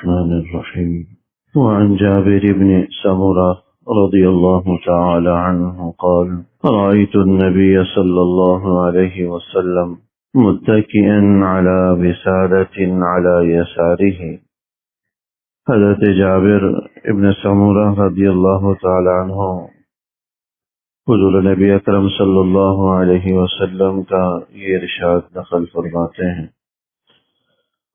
الرحمن الرحيم. وعن جابر بن سمرة رضي الله تعالى عنه قال: رأيت النبي صلى الله عليه وسلم متكئا على وسادة على يساره. حضرت جابر ابن سمرہ رضی اللہ تعالی عنہ حضور نبی اکرم صلی اللہ علیہ وسلم کا یہ ارشاد نقل فرماتے ہیں: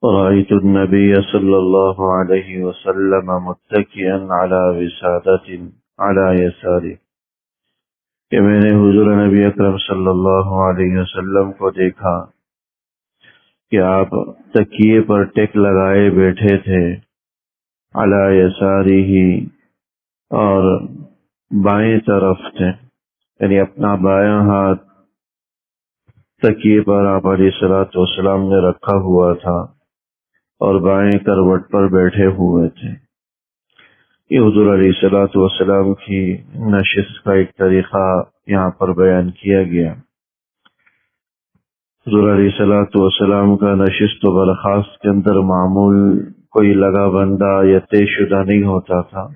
رأيت النبي صلى الله عليه وسلم متكئا على وسادة على يساره، کہ میں نے حضور نبی اکرم صلی اللہ علیہ وسلم کو دیکھا کہ آپ تکیے پر ٹیک لگائے بیٹھے تھے، علی یسارہ، اور بائیں طرف تھے، یعنی اپنا بایاں ہاتھ تکیے پر آپ علیہ الصلوۃ والسلام نے رکھا ہوا تھا اور بائیں کروٹ پر بیٹھے ہوئے تھے۔ یہ حضور علیہ الصلوۃ والسلام کی نشست کا ایک طریقہ یہاں پر بیان کیا گیا۔ حضور علیہ الصلوۃ والسلام کا نشست و برخاست کے اندر معمول کوئی لگا بندہ یا طے شدہ نہیں ہوتا تھا۔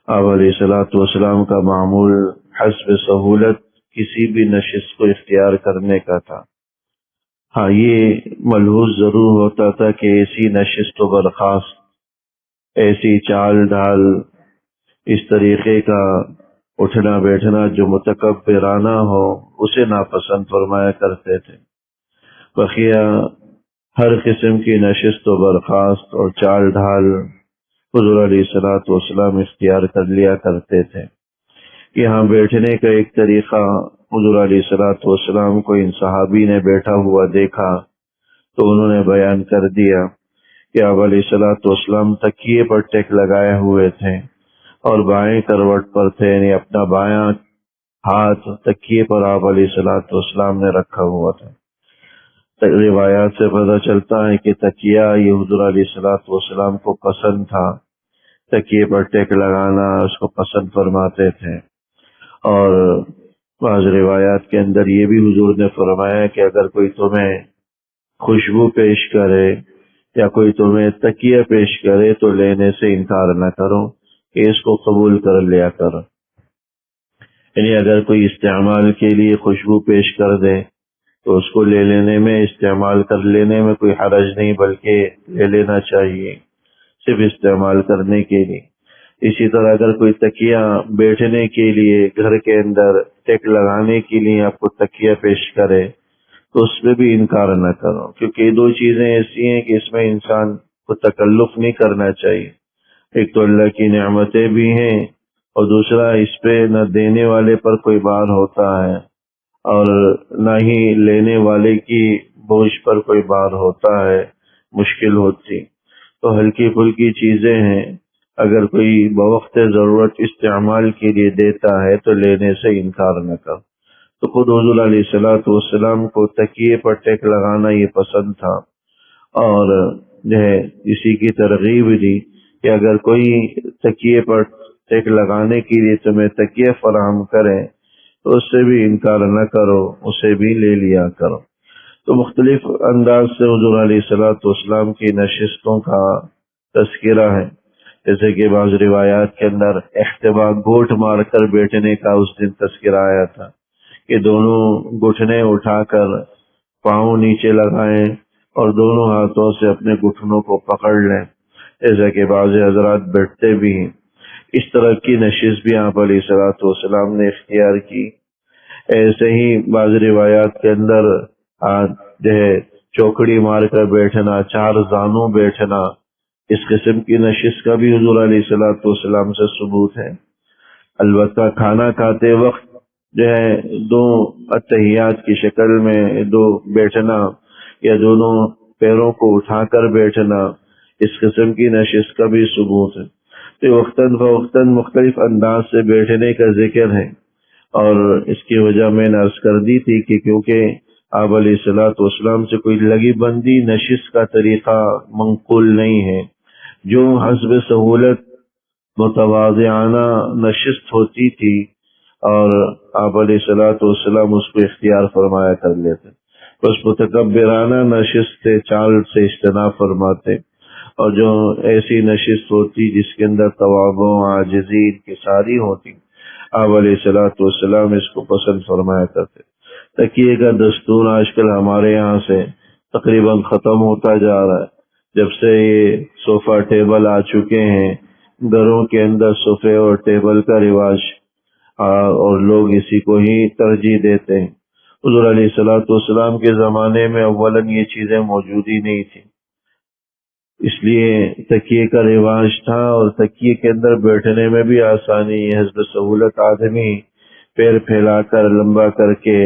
آپ علیہ الصلوۃ والسلام کا معمول حسب سہولت کسی بھی نشست کو اختیار کرنے کا تھا۔ ہاں، یہ ملحوظ ضرور ہوتا تھا کہ ایسی نشست و برخاست، ایسی چال ڈھال، اس طریقے کا اٹھنا بیٹھنا جو متکبرانہ ہو، اسے ناپسند فرمایا کرتے تھے۔ بقیہ ہر قسم کی نشست و برخاست اور چال ڈھال حضور علیہ الصلوۃ والسلام اختیار کر لیا کرتے تھے۔ یہاں بیٹھنے کا ایک طریقہ حضور علیہ الصلوۃ والسلام کو ان صحابی نے بیٹھا ہوا دیکھا تو انہوں نے بیان کر دیا کہ آپ علیہ الصلوۃ والسلام تکیے پر ٹیک لگائے ہوئے تھے اور بائیں کروٹ پر تھے، یعنی اپنا بایاں ہاتھ تکیے پر آپ علیہ الصلوۃ والسلام نے رکھا ہوا تھا۔ روایات سے پتہ چلتا ہے کہ تکیہ یہ حضور علیہ الصلوۃ والسلام کو پسند تھا، تکیے پر ٹیک لگانا اس کو پسند فرماتے تھے۔ اور بعض روایات کے اندر یہ بھی حضور نے فرمایا کہ اگر کوئی تمہیں خوشبو پیش کرے یا کوئی تمہیں تکیہ پیش کرے تو لینے سے انکار نہ کرو، کہ اس کو قبول کر لیا کرو۔ یعنی اگر کوئی استعمال کے لیے خوشبو پیش کر دے تو اس کو لے لینے میں، استعمال کر لینے میں کوئی حرج نہیں، بلکہ لے لینا چاہیے صرف استعمال کرنے کے لیے۔ اسی طرح اگر کوئی تکیہ بیٹھنے کے لیے گھر کے اندر ٹیک لگانے کے لیے آپ کو تکیہ پیش کرے تو اس میں بھی انکار نہ کرو، کیونکہ یہ دو چیزیں ایسی ہیں کہ اس میں انسان کو تکلف نہیں کرنا چاہیے۔ ایک تو اللہ کی نعمتیں بھی ہیں، اور دوسرا اس پہ نہ دینے والے پر کوئی بار ہوتا ہے اور نہ ہی لینے والے کی بوجھ پر کوئی بار ہوتا ہے، مشکل ہوتی۔ تو ہلکی پھلکی چیزیں ہیں، اگر کوئی بوقت ضرورت استعمال کے لیے دیتا ہے تو لینے سے انکار نہ کر۔ تو خود حضور علیہ الصلوۃ والسلام کو تکیے پر ٹیک لگانا یہ پسند تھا، اور جو ہے اسی کی ترغیب دی کہ اگر کوئی تکیے پر ٹیک لگانے کے لیے تمہیں تکیہ فراہم کرے تو اس سے بھی انکار نہ کرو، اسے بھی لے لیا کرو۔ تو مختلف انداز سے حضور علیہ الصلوۃ والسلام کی نشستوں کا تذکرہ ہے، جیسے کہ بعض روایات کے اندر احتبا گھوٹ مار کر بیٹھنے کا اس دن تذکرہ آیا تھا کہ دونوں گھٹنے اٹھا کر پاؤں نیچے لگائیں اور دونوں ہاتھوں سے اپنے گھٹنوں کو پکڑ لیں، جیسا کہ بعض حضرات بیٹھتے بھی ہیں۔ اس طرح کی نشست بھی آپ علیہ الصلوۃ والسلام نے اختیار کی۔ ایسے ہی بعض روایات کے اندر جو ہے چوکڑی مار کر بیٹھنا، چار زانوں بیٹھنا، اس قسم کی نشست کا بھی حضور علیہ الصلوۃ والسلام سے ثبوت ہے۔ البتہ کھانا کھاتے وقت جو ہے دو اتحیات کی شکل میں دو بیٹھنا یا دونوں پیروں کو اٹھا کر بیٹھنا، اس قسم کی نشست کا بھی ثبوت ہے۔ تو وقتاً فوقتاً مختلف انداز سے بیٹھنے کا ذکر ہے، اور اس کی وجہ میں نے عرض کر دی تھی کہ کیونکہ آپ علیہ الصلوۃ والسلام سے کوئی لگی بندی نشست کا طریقہ منقول نہیں ہے۔ جو حسب سہولت متواضعانہ نشست ہوتی تھی اور آپ علیہ الصلوۃ والسلام اس کو اختیار فرمایا کر لیتے، بس متکبرانہ نشست سے، چال سے اجتناب فرماتے، اور جو ایسی نشست ہوتی جس کے اندر تواضع عاجزی انکساری ہوتی، آپ علیہ الصلوۃ والسلام اس کو پسند فرمایا کرتے۔ تکیے کا دستور آج کل ہمارے یہاں سے تقریباً ختم ہوتا جا رہا ہے، جب سے یہ صوفہ ٹیبل آ چکے ہیں، گھروں کے اندر صوفے اور ٹیبل کا رواج، اور لوگ اسی کو ہی ترجیح دیتے ہیں۔ حضور علیہ الصلوۃ والسلام کے زمانے میں اولاً یہ چیزیں موجود ہی نہیں تھیں، اس لیے تکیے کا رواج تھا، اور تکیے کے اندر بیٹھنے میں بھی آسانی، حسب سہولت آدمی پیر پھیلا کر لمبا کر کے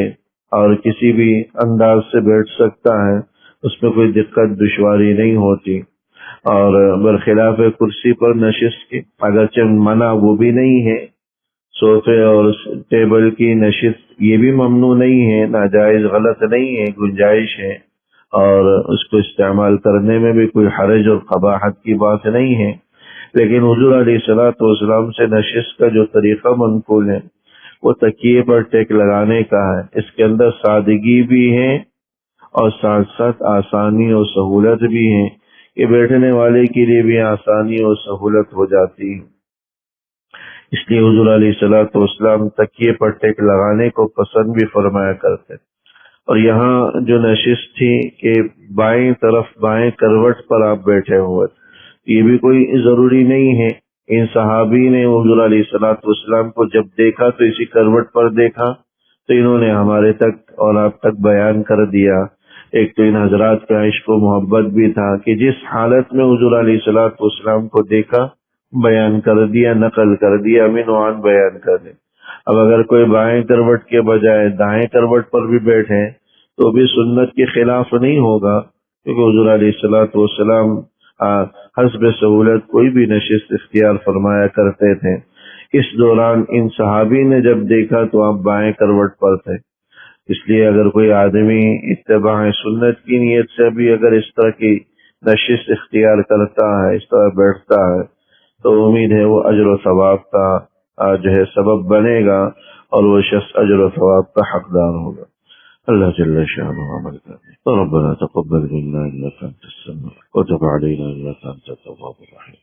اور کسی بھی انداز سے بیٹھ سکتا ہے، اس میں کوئی دقت دشواری نہیں ہوتی۔ اور برخلاف کرسی پر نشست کی اگرچہ منع وہ بھی نہیں ہے، صوفے اور ٹیبل کی نشست یہ بھی ممنوع نہیں ہے، ناجائز غلط نہیں ہے، گنجائش ہے، اور اس کو استعمال کرنے میں بھی کوئی حرج اور قباحت کی بات نہیں ہے۔ لیکن حضور علیہ الصلوۃ والسلام سے نشست کا جو طریقہ منقول ہے وہ تکیے پر ٹیک لگانے کا ہے۔ اس کے اندر سادگی بھی ہے اور ساتھ ساتھ آسانی اور سہولت بھی ہے، کہ بیٹھنے والے کے لیے بھی آسانی اور سہولت ہو جاتی ہے۔ اس لیے حضور علیہ الصلوۃ والسلام تکیے پر ٹیک لگانے کو پسند بھی فرمایا کرتے۔ اور یہاں جو نشست تھی کہ بائیں طرف بائیں کروٹ پر آپ بیٹھے ہوئے، یہ بھی کوئی ضروری نہیں ہے۔ ان صحابی نے حضور علیہ الصلوۃ والسلام کو جب دیکھا تو اسی کروٹ پر دیکھا، تو انہوں نے ہمارے تک اور آپ تک بیان کر دیا۔ ایک تو ان حضرات کا عشق و محبت بھی تھا کہ جس حالت میں حضور علیہ الصلوۃ والسلام کو دیکھا بیان کر دیا، نقل کر دیا، من وعن بیان کر دیا۔ اب اگر کوئی بائیں کروٹ کے بجائے دائیں کروٹ پر بھی بیٹھے تو بھی سنت کے خلاف نہیں ہوگا، کیونکہ حضور علیہ الصلوۃ والسلام حسب سہولت کوئی بھی نشست اختیار فرمایا کرتے تھے۔ اس دوران ان صحابی نے جب دیکھا تو آپ بائیں کروٹ پر تھے، اس لیے اگر کوئی آدمی اتباع سنت کی نیت سے بھی اگر اس طرح کی نشست اختیار کرتا ہے، اس طرح بیٹھتا ہے، تو امید ہے وہ اجر و ثواب کا جو ہے سبب بنے گا، اور وہ شخص اجر و ثواب کا حقدار ہوگا۔ اللہ جل شانہ عمل کرے۔ ربنا تقبل منا انك انت السميع وتب علينا انك انت التواب الرحيم،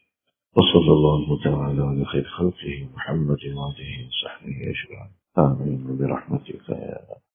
وصلى الله تعالى على خير خلقه محمد وآله وصحبه أجمعين، آمين برحمتك يا رب۔